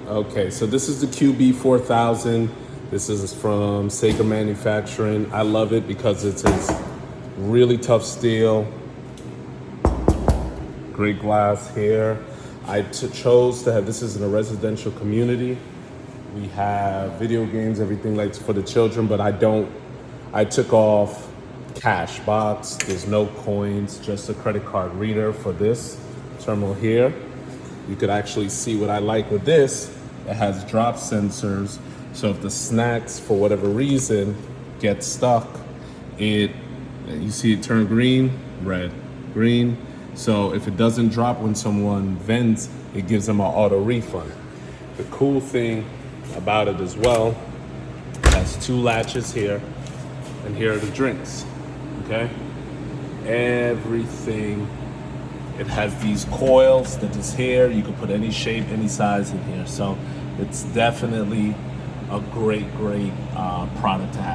Okay, so this is the QB 4000. This is from Seaga Manufacturing. I love it because it's really tough steel, great glass here. I chose to have, this is in a residential community. We have video games, everything like for the children, but I took off cash box. There's no coins, just a credit card reader for this terminal here. You could actually see what I like with this. It has drop sensors. So if the snacks, for whatever reason, get stuck, you see it turn green, red, green. So if it doesn't drop when someone vends, it gives them an auto refund. The cool thing about it as well, it has 2 latches here, and here are the drinks, okay? Everything. It has these coils that is here. You can put any shape, any size in here. So it's definitely a great product to have.